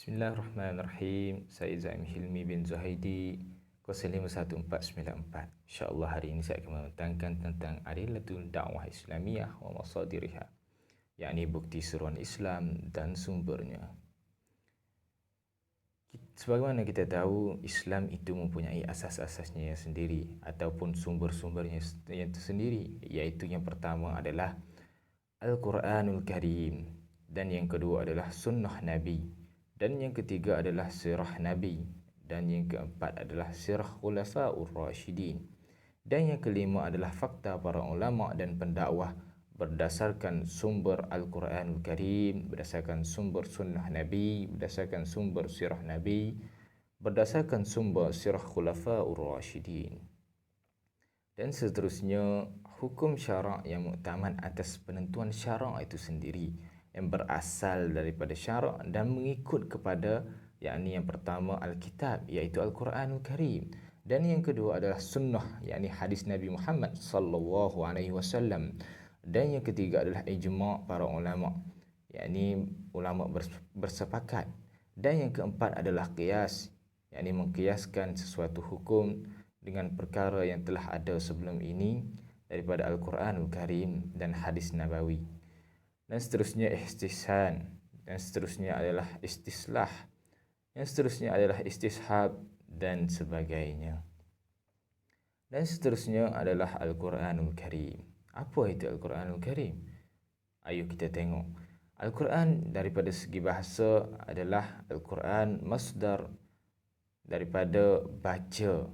Bismillahirrahmanirrahim. Saya Zaim Hilmi bin Zuhaidi, 051494. InsyaAllah hari ini saya akan menerangkan tentang adilatul dakwah Islamiyah wa masadiriha, yakni bukti seruan Islam dan sumbernya. Sebagaimana kita tahu, Islam itu mempunyai asas-asasnya yang sendiri ataupun sumber-sumbernya yang tersendiri, iaitu yang pertama adalah Al-Quranul Karim, dan yang kedua adalah Sunnah Nabi, dan yang ketiga adalah sirah Nabi, dan yang keempat adalah sirah Khulafaur Rasyidin, dan yang kelima adalah fakta para ulama dan pendakwah berdasarkan sumber Al-Quranul Karim, berdasarkan sumber Sunnah Nabi, berdasarkan sumber sirah Nabi, berdasarkan sumber sirah Khulafaur Rasyidin, dan seterusnya hukum syarak yang muktamad atas penentuan syarak itu sendiri, yang berasal daripada syarak dan mengikut kepada, yakni yang pertama Alkitab, iaitu Al-Quranul Karim, dan yang kedua adalah sunnah, yakni hadis Nabi Muhammad sallallahu alaihi wasallam, dan yang ketiga adalah ijma' para ulama, yakni ulama bersepakat, dan yang keempat adalah qiyas, yakni mengkiaskan sesuatu hukum dengan perkara yang telah ada sebelum ini daripada Al-Quranul Karim dan hadis Nabawi. Dan seterusnya istihsan, dan seterusnya adalah istislah, yang seterusnya adalah istishab, dan sebagainya. Dan seterusnya adalah Al-Quranul Karim. Apa itu Al-Quranul Karim? Ayo kita tengok. Al-Quran daripada segi bahasa adalah Al-Quran masdar daripada baca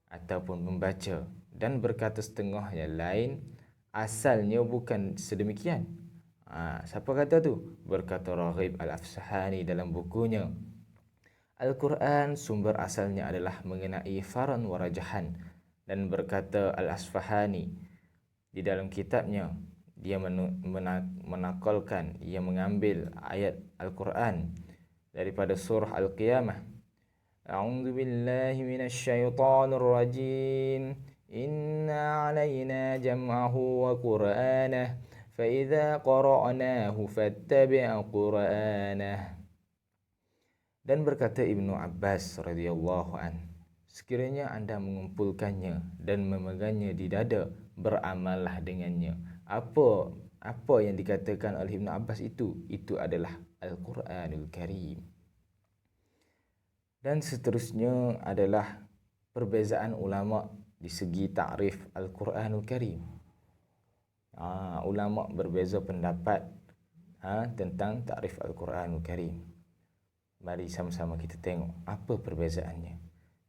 ataupun membaca, dan berkata setengah yang lain asalnya bukan sedemikian. Siapa kata tu? Berkata Raghib Al-Afsahani dalam bukunya Al-Quran sumber asalnya adalah mengenai faran wa rajahan, dan berkata Al-Asfahani di dalam kitabnya, dia menakalkan, ia mengambil ayat Al-Quran daripada surah Al-Qiyamah. A'udzu billahi minasyaitonir rajim. Inna 'alaina jam'ahu wa qur'anah فَإِذَا قَرَأْنَاهُ فَاتَّبِعْ قُرْآنَهُ. Dan berkata Ibnu Abbas radhiyallahu an, sekiranya anda mengumpulkannya dan memegangnya di dada, beramallah dengannya. Apa yang dikatakan oleh Ibnu Abbas itu adalah Al-Quranul Karim. Dan seterusnya adalah perbezaan ulama di segi takrif Al-Quranul Karim. Ulama berbeza pendapat tentang takrif Al-Quranul Karim. Mari sama-sama kita tengok apa perbezaannya.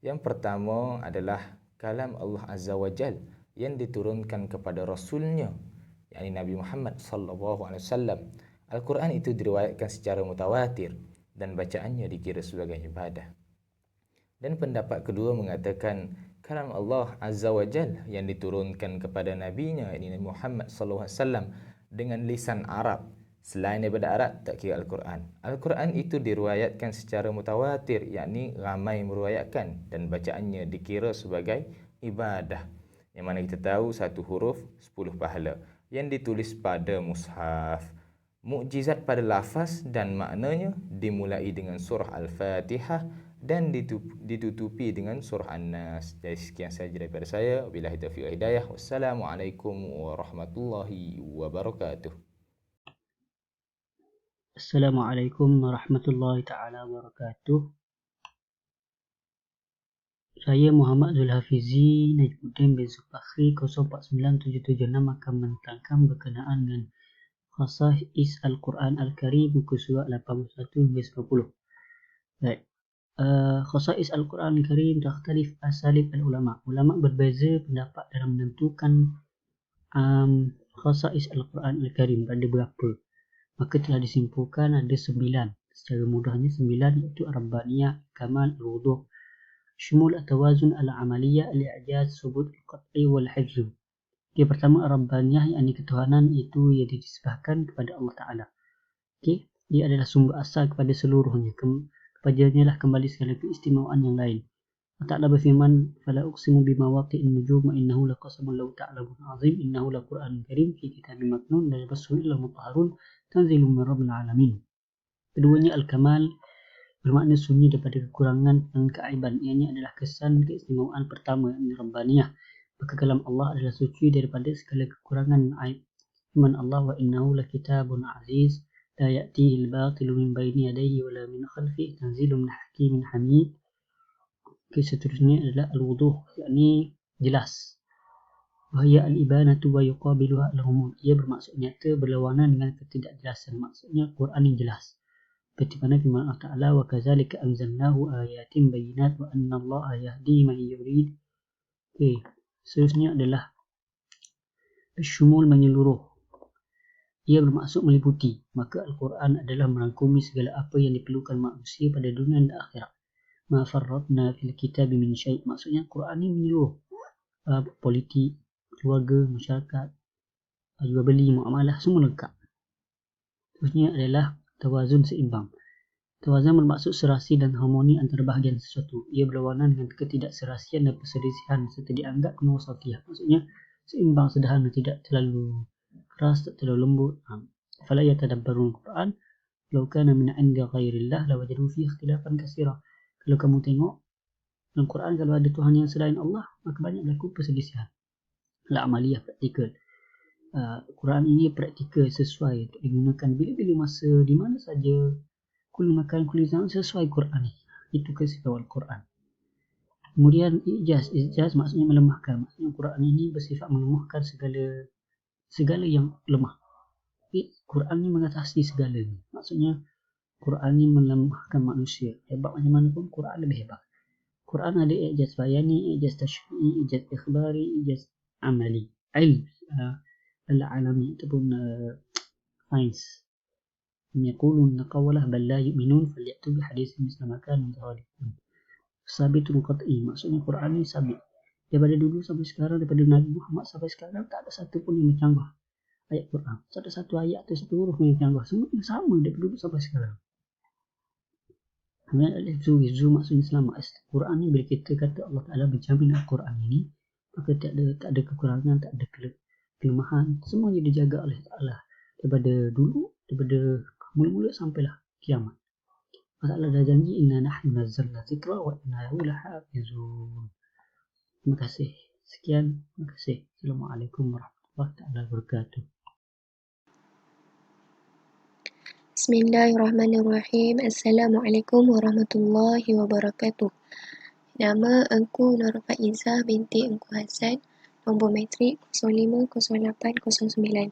Yang pertama adalah kalam Allah Azza wa Jal yang diturunkan kepada Rasulnya, yakni Nabi Muhammad sallallahu alaihi wasallam. Al-Quran itu diriwayatkan secara mutawatir dan bacaannya dikira sebagai ibadah. Dan pendapat kedua mengatakan kalam Allah Azza wa Jal yang diturunkan kepada nabinya, yakni Nabi Muhammad sallallahu alaihi wasallam, dengan lisan Arab. Selain daripada Arab tak kira Al-Quran. Al-Quran itu diriwayatkan secara mutawatir, yakni ramai meriwayatkan, dan bacaannya dikira sebagai ibadah. Yang mana kita tahu satu huruf 10 pahala yang ditulis pada mushaf. Mukjizat pada lafaz dan maknanya dimulai dengan surah Al-Fatihah dan ditutupi dengan surah An-Nas. Jadi sekian sahaja daripada saya. Wabillahi taufiq wal hidayah. Wassalamualaikum warahmatullahi wabarakatuh. Assalamualaikum warahmatullahi ta'ala wabarakatuh. Saya Muhammad Zulhafizi Najmuddin bin Subakhri 049776 akan menerangkan berkenaan dengan Khasa'is Al-Quran Al-Karim muka surat 81 hingga 90. Baik. Khasa'is Al-Quran Al-Karim takhtalif asalib al-ulama. Ulama berbeza pendapat dalam menentukan Khasa'is Al-Quran Al-Karim pada berapa. Maka telah disimpulkan ada 9. Secara mudahnya 9, iaitu Ar-Rabbaniyah, Kamal, Al-Wuduh, Syumul, At-Tawazun, Al-Amaliyah, Al-I'jaz, Subut, Al-Qat'i, Wal-Hifzu. Yang pertama Ar-Rabbaniyah, yakni ketuhanan itu ia dinisbahkan kepada Allah Ta'ala. Ia adalah sumber asal kepada seluruhnya. Kepadanya lah kembali segala keistimewaan yang lain. Allah Ta'ala berfirman, Fala uqsimu bimawaqi'in nujum wa innahu laqasamun law ta'lamun azim innahu laqur'anun karim fi kitabim maknun la yabassuhu illa mutahharun tanzilun min rabbil alamin. Keduanya Al-Kamal, bermakna sunyi daripada kekurangan dan keaiban. Ianya adalah kesan keistimewaan pertama, yakni Rabbaniyah. Maka kalam Allah adalah suci daripada segala kekurangan dan aib. Firman Allah, wa innahu lakitabun aziz la ya'tihi al-batilu min baini yadayhi wa la min khalfihi tanzilun min hakimin hamid. Seterusnya adalah al-wuduh, yakni jelas. Wahya al-ibanatu wa yuqabiluha al-ghumud. Ia bermaksud nyata berlawanan dengan ketidakjelasan. Maksudnya Quran yang jelas. Seperti mana firman Allah Ta'ala, wa kadzalika anzalnahu ayatin bayyinat wa anna Allah yahdi man yurid. Okey, seterusnya adalah syumul menyeluruh. Ia bermaksud meliputi. Maka Al-Quran adalah merangkumi segala apa yang diperlukan manusia pada dunia dan akhirat. Ma farratna fil kitabi min syai'. Maksudnya Quran ini menyeluruh. Politik, keluarga, masyarakat, jual beli, muamalah, semua lengkap. Terusnya adalah tawazun seimbang. Tawazun bermaksud serasi dan harmoni antara bahagian sesuatu. Ia berlawanan dengan ketidakserasian dan perselisihan serta dianggap kena wasatiyah. Maksudnya seimbang, sederhana, tidak terlalu keras, tak terlalu lembut. Fala yatadabbarun Quran law kana min 'indi ghairillah lawajadu fihi ikhtilafan katsira. Kalau kamu tengok dalam Quran, kalau ada Tuhan yang selain Allah, maka banyak berlaku perselisihan. Al-amaliyah, praktikal. Quran ini praktikal, sesuai untuk digunakan bila-bila masa, di mana saja. Kul makan, kul zaman, sesuai Quran ni. Itu kesesuaian Quran. Kemudian ijaz maksudnya melemahkan. Maksudnya Quran ini bersifat melemahkan segala yang lemah. Quran ni mengatasi segala ni. Maksudnya Quran ni melemahkan manusia. Hebat macam mana pun, Quran lebih hebat. Quran ada ijaz bayani, ijaz tashri'i, ijaz ikhbari, ijaz amali, ilm al-alami ataupun sains. Yaqulun qawalah bal la yu'minun falyatu bi haditsin misla ma kanu yaqulun. Sabitun qat'i, maksudnya Quran ni sabit. Daripada dulu sampai sekarang, daripada Nabi Muhammad sampai sekarang, tak ada satu pun yang mencanggah ayat Quran. Tak ada satu ayat atau satu huruf yang mencanggah. Semua yang sama daripada dulu sampai sekarang. Kemudian al-hifzu maksudnya selamat. Quran ni bila kita kata Allah Ta'ala menjamin Al-Quran ini, maka tak ada kekurangan, tak ada kelemahan. Semuanya dijaga oleh Ta'ala daripada dulu, daripada mula-mula sampailah kiamat. Allah Ta'ala dah janji, inna nahnu nazzalna dzikra wa inna lahu lahafizun. Terima kasih. Sekian. Terima kasih. Assalamualaikum warahmatullahi wabarakatuh. Bismillahirrahmanirrahim. Assalamualaikum warahmatullahi wabarakatuh. Nama aku Nur Faizah binti Engku Hassan, nombor matrik 050809.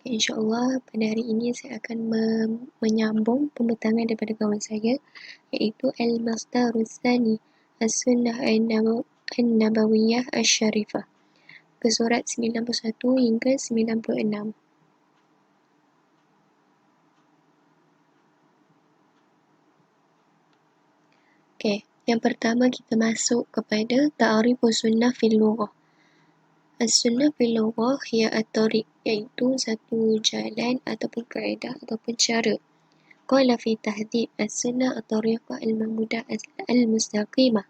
InsyaAllah pada hari ini saya akan menyambung pembentangan daripada kawan saya, iaitu Al-Masdarus Tsani As-Sunnah An-Nabawiyah Asy-Syarifah, ke surat 91 hingga 96. Okey, yang pertama kita masuk kepada ta'rifus sunnah fil lughah. As-sunnah fil lughah hiya at-tariq, iaitu satu jalan ataupun kaedah ataupun cara. Qala fi tahdhib as-sunnah at-tariqah al-mahmudah al-mustaqimah.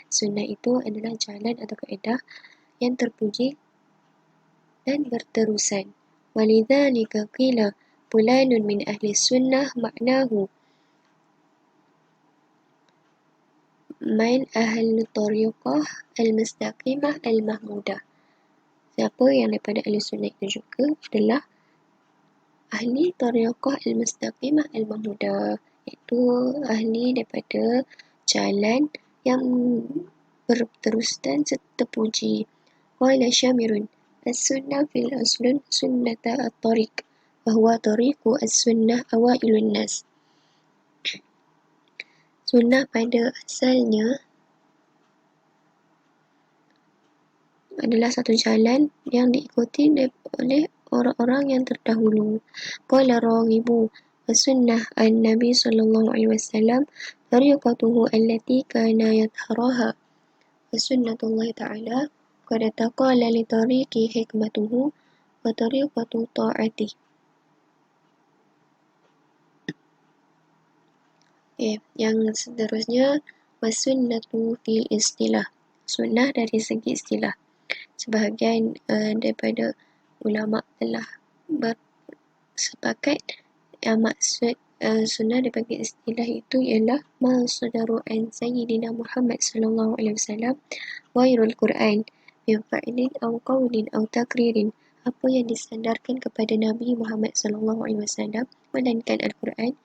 Sunnah itu adalah jalan atau kaedah yang terpuji dan berterusan. Walidzalika qila fulanun min ahli sunnah ma'nahu man ahli tariqah al-mustaqimah al-mahmudah. Siapa yang daripada ahli sunnah itu juga adalah ahli tariqah al-mustaqimah al-mahmudah, iaitu ahli daripada jalan yang berterusan serta terpuji. Qala Syamirun as-sunnah fil aslun sunnata at-tariq wa huwa tariqu as-sunnah awailun nas. Sunnah pada asalnya adalah satu jalan yang diikuti oleh orang-orang yang terdahulu. Qala Raghibu as-sunnah an-nabi sallallahu alaihi wasallam tariqatuhu allati kana yadhharaha wa sunnatullah ta'ala qad taqala li tariqi hikmatuhu wa tariqatu ta'ati. Yang seterusnya wasunnatu fil istilah, sunnah dari segi istilah. Sebahagian daripada ulama telah bersepakat yang maksud sunnah dibagi istilah itu ialah ma sadaru an sayyidina Muhammad sallallahu alaihi wasallam ghairul Quran min fa'ilin aw qawlin aw takririn, apa yang disandarkan kepada Nabi Muhammad sallallahu alaihi wasallam melainkan Al-Quran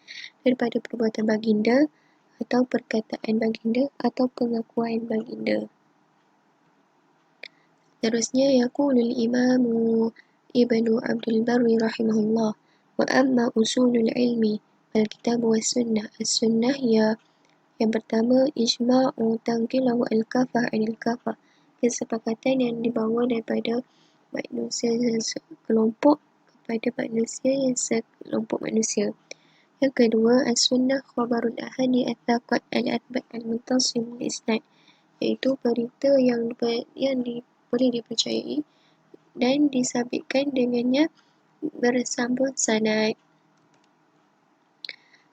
daripada perbuatan baginda atau perkataan baginda atau pengakuan baginda. Seterusnya, yaqulul imamu Ibnu Abdul Barri rahimahullah, wa amma usulul ilmi al-kitab wa sunnah. As-sunnah yang pertama, ijma'u tangkilahu al-kafah anil kafah, kesepakatan yang dibawa daripada manusia sekelompok kepada manusia yang sekelompok manusia. Yang kedua, as-sunnah khabarul ahadi at-taqat al-atbat al-muntasim al-isnad, iaitu berita yang boleh dipercayai dan disabitkan dengannya bersambung sanad.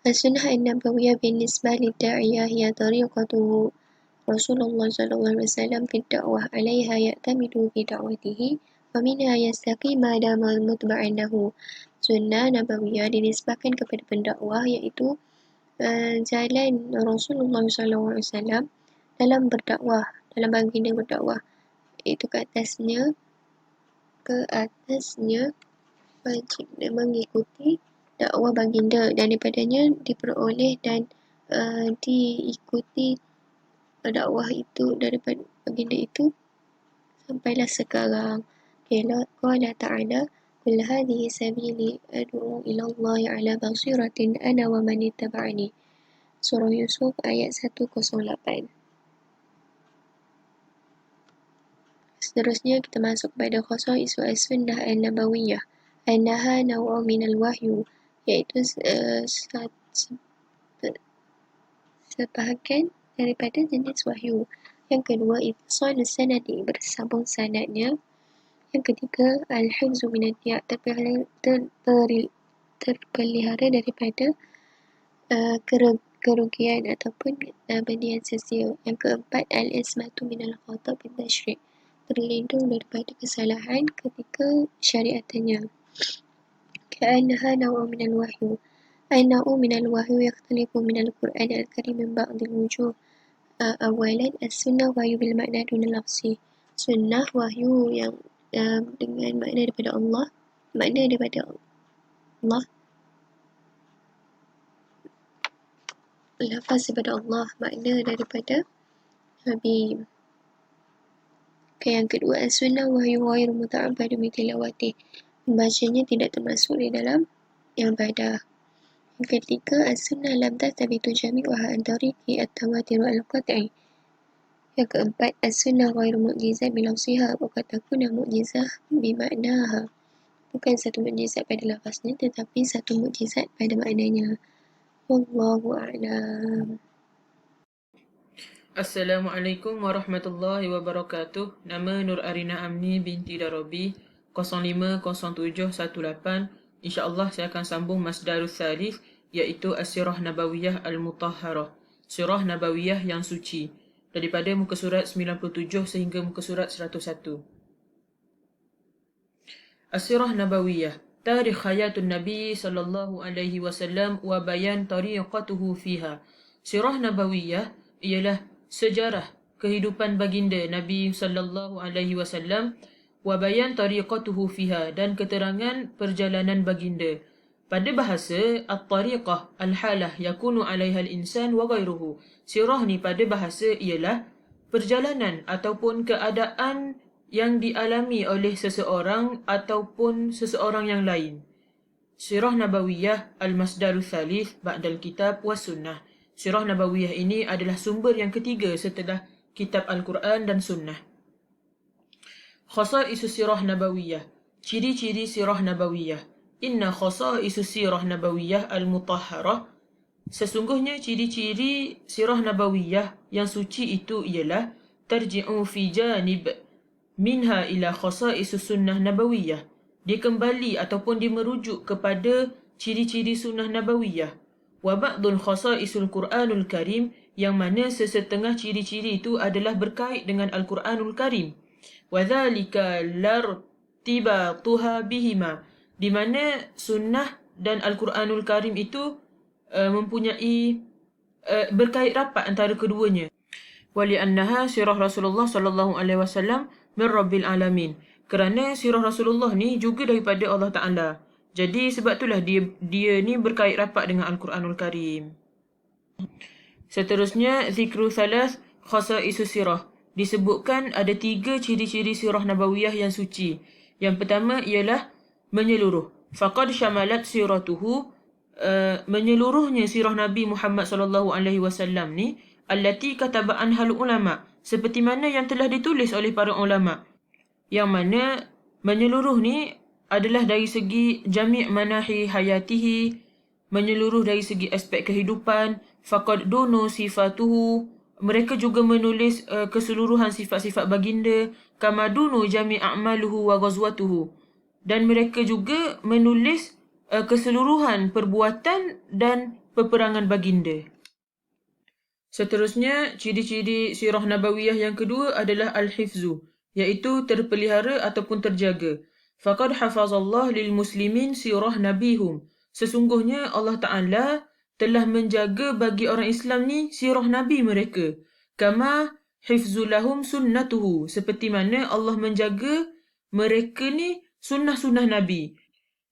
As-sunnah an-nabawiyah bin-nisbah lid-da'iyah hiya tariqatuhu Rasulullah sallallahu alaihi wasallam fi ad-da'wah 'alayha ya'tamidu fi da'watihi wa minha yastaqim ma dama mutba'an lahu. Sunnah nabawiyah dinisbahkan kepada pendakwah, iaitu jalan Rasulullah sallallahu alaihi wasallam dalam berdakwah, dalam baginda berdakwah, iaitu ke atasnya wajib mengikuti dakwah baginda dan daripadanya diperoleh dan diikuti dakwah itu daripada baginda itu sampailah sekarang. Qala ta'ala, qul hadhihi sabili ad'u ila Allah ala basiratin ana wa man ittaba'ani. Surah Yusuf ayat 108. Seterusnya kita masuk kepada khasa'is as-sunnah an-nabawiyah. Annaha naw'un minal wahyu, iaitu sebahagian daripada jenis wahyu. Yang kedua, ittisalus sanadi, bersambung sanadnya. Yang ketiga, al-hifzu minad-diya', terpelihara daripada kerugian ataupun berniat sia-sia. Yang keempat, al-ismatu minal khata' fi tasyri', terlindung daripada kesalahan ketika syariatannya. Ka'annaha naw'un minal wahyu. An-naw'u minal wahyu yakhtalifu minal Qur'an al-karim min ba'dil wujuh. Awalan, as-sunnah wahyu bil makna dunal lafzi. Sunnah wahyu yang dengan makna daripada Allah, lafaz daripada Allah, makna daripada Nabi. Yang kedua, as-sunnah wahyu ghairu muta'abbadu bi tilawati, membacanya tidak termasuk di dalam ibadah. Yang ketiga, as-sunnah lam tathbitu jami'uha an tariqi at-tawatir al-qat'i. Yang keempat, as-sunnah ghairu mu'jizat bi lafziha wa qad takuna mu'jizah bi maknaha, bukan satu mukjizat pada lafaznya tetapi satu mukjizat pada maknanya. Wallahu a'lam. Assalamualaikum warahmatullahi wabarakatuh. Nama Nur Arina Amni binti Darabi 050718. InsyaAllah saya akan sambung Masdarus Thalith, iaitu As-Sirah Nabawiyah Al-Mutahharah, Sirah Nabawiyah yang suci, daripada muka surat 97 sehingga muka surat 101. As-Sirah Nabawiyah, Tarikh Hayatun Nabi sallallahu alaihi wasallam wa bayan tariqatuhu fiha. Sirah Nabawiyah ialah sejarah kehidupan baginda Nabi sallallahu alaihi wasallam wa bayan tariqatuhu fiha, dan keterangan perjalanan baginda. Pada bahasa at-tariqah al-halah yakunu 'alaiha al-insan wa ghairuhu. Sirah ni pada bahasa ialah perjalanan ataupun keadaan yang dialami oleh seseorang ataupun seseorang yang lain. Sirah Nabawiyah al-Masdarul Thalith ba'dal kitab wa sunnah. Sirah Nabawiyah ini adalah sumber yang ketiga setelah kitab Al-Quran dan sunnah. Khasa'isus Sirah Nabawiyah, ciri-ciri Sirah Nabawiyah. Inna khasa'isus Sirah Nabawiyah al-Mutahharah, sesungguhnya ciri-ciri Sirah Nabawiyah yang suci itu ialah tarji'u fi janib minha ila khasa'isus sunnah nabawiyah, dia kembali ataupun dia merujuk kepada ciri-ciri sunnah nabawiyah. Wa ba'dul khasa'isul Qur'anul Karim, yang mana sesetengah ciri-ciri itu adalah berkait dengan Al-Quranul Karim. Wa dhalika lartibatuha bihima, di mana sunnah dan Al-Quranul Karim itu mempunyai berkait rapat antara keduanya. Wali'annaha sirah Rasulullah sallallahu alaihi wasallam min Rabbil alamin. Kerana sirah Rasulullah ni juga daripada Allah Taala. Jadi sebab itulah dia ni berkait rapat dengan Al-Quranul Karim. Seterusnya zikru thalath khasaisus sirah. Disebutkan ada 3 ciri-ciri sirah nabawiyah yang suci. Yang pertama ialah menyeluruh. Faqad syamalat siratuhu, menyeluruhnya sirah Nabi Muhammad sallallahu alaihi wasallam ni allati kataba anhal ulama, seperti mana yang telah ditulis oleh para ulama. Yang mana menyeluruh ni adalah dari segi jami' manahi hayatihi, menyeluruh dari segi aspek kehidupan. Faqad dunu sifatuhu, mereka juga menulis keseluruhan sifat-sifat baginda. Kama dunu jami' a'maluhu wa ghazwatuhu, dan mereka juga menulis keseluruhan perbuatan dan peperangan baginda. Seterusnya, ciri-ciri sirah nabawiyah yang kedua adalah al-hifzu, iaitu terpelihara ataupun terjaga. Faqad hafazallah lil muslimin sirah nabihum, sesungguhnya Allah Ta'ala telah menjaga bagi orang Islam ni sirah Nabi mereka. Kama hifzulahum sunnatuhu, seperti mana Allah menjaga mereka ni sunnah-sunnah Nabi.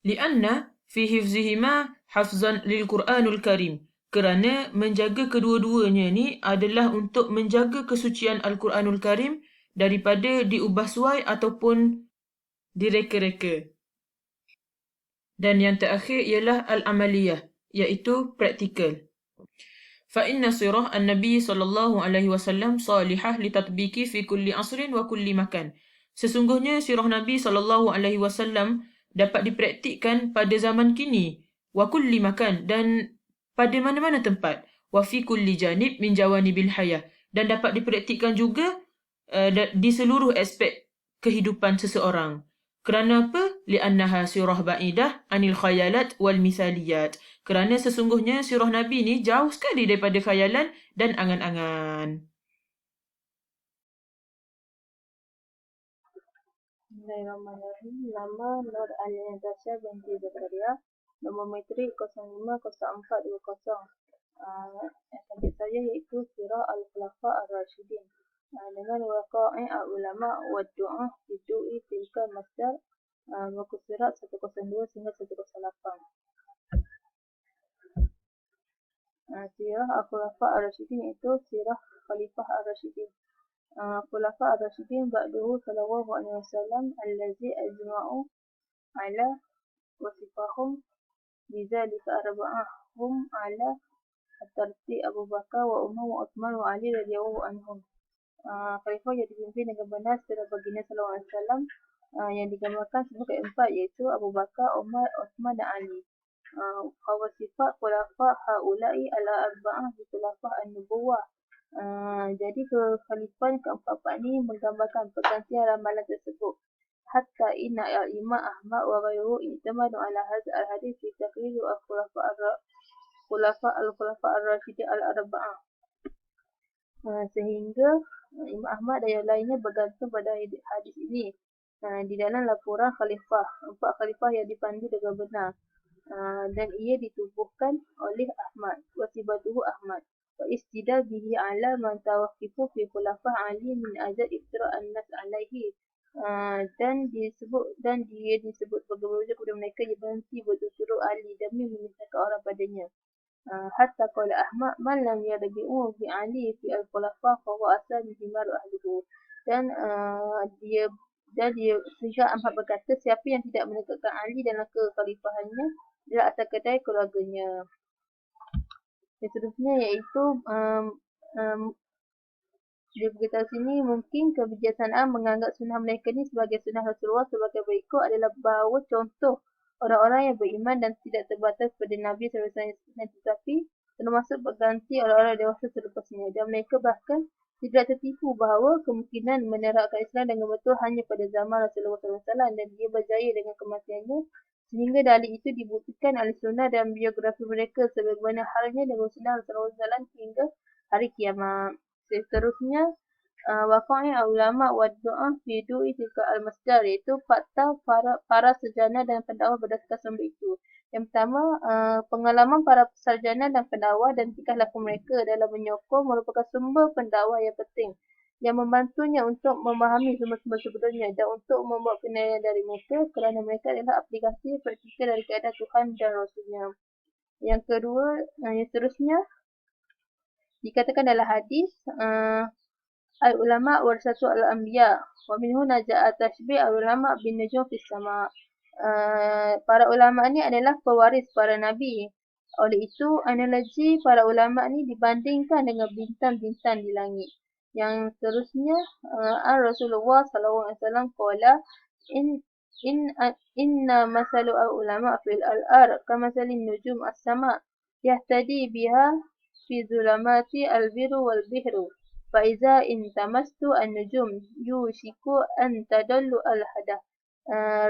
Lianna fi hifzihima hafzan lil Quranul Karim, kerana menjaga kedua-duanya ni adalah untuk menjaga kesucian Al-Quranul Karim daripada diubah suai ataupun direka-reka. Dan yang terakhir ialah al-amaliyah, iaitu praktikal. فإن صراح النبي صلى الله عليه وسلم صالحة لتطبيق في كل عصر وكل مكان. Sesungguhnya sirah Nabi sallallahu alaihi wasallam dapat dipraktikkan pada zaman kini, wa kulli makan, dan pada mana-mana tempat, wa fi kulli janib min jawanibil hayah, dan dapat dipraktikkan juga di seluruh aspek kehidupan seseorang. Kerana apa? Li'annaha sirah ba'idah anil khayalat wal mithaliyat. Kerana sesungguhnya sirah Nabi ni jauh sekali daripada khayalan dan angan-angan. Bismillahirrahmanirrahim. Nama Nur Al-Natasha binti Zakaria. Nombor metrik 050420. Tajuk saya iaitu Sirah Al-Khulafa Ar-Rashidin. Dengan waqa'i ulama wa du'ah bidu'i tilka masdar, muka surat 102 hingga 108. Sirah Al-Khulafa Ar-Rashidin iaitu sirah Khalifah Ar-Rashidin. Khulafa Ar-Rashidin ba'duhu sallallahu alaihi wasallam allazi ajma'u ala wasifahum bizalika arba'ahum ala at-tarti Abu Bakar wa Umar wa Uthman wa Ali radhiyallahu anhum. Khalifah yang dipimpin dengan benar secara baginda sallallahu alaihi wasallam yang digambarkan sebagai 4, iaitu Abu Bakar, Umar, Uthman dan Ali. Wa sifat khulafa haula'i ala arba'ah bi khulafah an-nubuwah. Jadi kekhalifahan keempat-empat ini menggambarkan pergantian ramalan tersebut. Hatta inna al-imam Ahmad wa ghayruhu i'tamadu ala hadha al-hadith fi taqrir khulafa ar-rashidin al-arba'ah. Sehingga Imam Ahmad dan yang lainnya bergantung pada hadis ini di dalam laporan khalifah, 4 khalifah yang dipandu dengan benar, dan ia ditubuhkan oleh Ahmad, wasibatuhu Ahmad, wa istidal bihi ala man tawaqqifu fi khulafah Ali min azad iftira an-nas alaihi, dan dia disebut berbeza kepada mereka yang berhenti bertutur Ali demi memintakan orang padanya. Hatta qala Ahmad man lam yarbi'u bi Ali fi al-khulafa fa huwa asal himar ahlihi, dan dia sehingga Ahmad berkata, siapa yang tidak menegakkan Ali dalam kekhalifahannya adalah asal kedai keluarganya. Yang seterusnya iaitu dia berkata sini, mungkin kebijaksanaan menganggap sunnah mereka ni sebagai sunnah Rasulullah sebagai berikut adalah bahawa contoh orang-orang yang beriman dan tidak terbatas pada Nabi SAW, tetapi termasuk berganti orang-orang dewasa selepasnya, dan mereka bahkan tidak tertipu bahawa kemungkinan menerapkan Islam dengan betul hanya pada zaman Rasulullah SAW, dan dia berjaya dengan kematiannya, sehingga dalil itu dibuktikan oleh sunnah dan biografi mereka sebagaimana halnya dengan sunnah Rasulullah SAW hingga hari kiamat. Seterusnya, waqa'i ulama wa du'ah fi du'i tilka al-masdar, iaitu fakta para sejana dan pendakwah berdasarkan sumber itu. Yang pertama, pengalaman para sarjana dan pendakwah dan tingkah laku mereka dalam menyokong merupakan sumber pendakwah yang penting yang membantunya untuk memahami sumber-sumber sebelumnya dan untuk membuat penilaian dari mereka kerana mereka adalah aplikasi praktikal dari keadaan Tuhan dan Rasulnya. Yang kedua, yang seterusnya dikatakan dalam hadis, al-ulama warasatu al-anbiya wa min huna ja'a tashbih al-ulama bin nujum fis sama'. Para ulama ni adalah pewaris para nabi. Oleh itu, analogi para ulama ni dibandingkan dengan bintang-bintang di langit. Yang seterusnya, Rasulullah SAW qala inna masalu al-ulama fil al-ar kamasalin nujum as-sama' yahtadi biha fi zulamati al-biru wal-bihru. Faiza in tamastu an-nujum yushiku an tadallu al-hadah.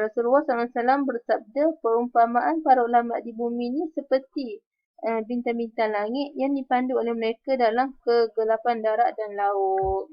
Rasulullah SAW bersabda, perumpamaan para ulama di bumi ini seperti bintang-bintang langit yang dipandu oleh mereka dalam kegelapan darat dan laut.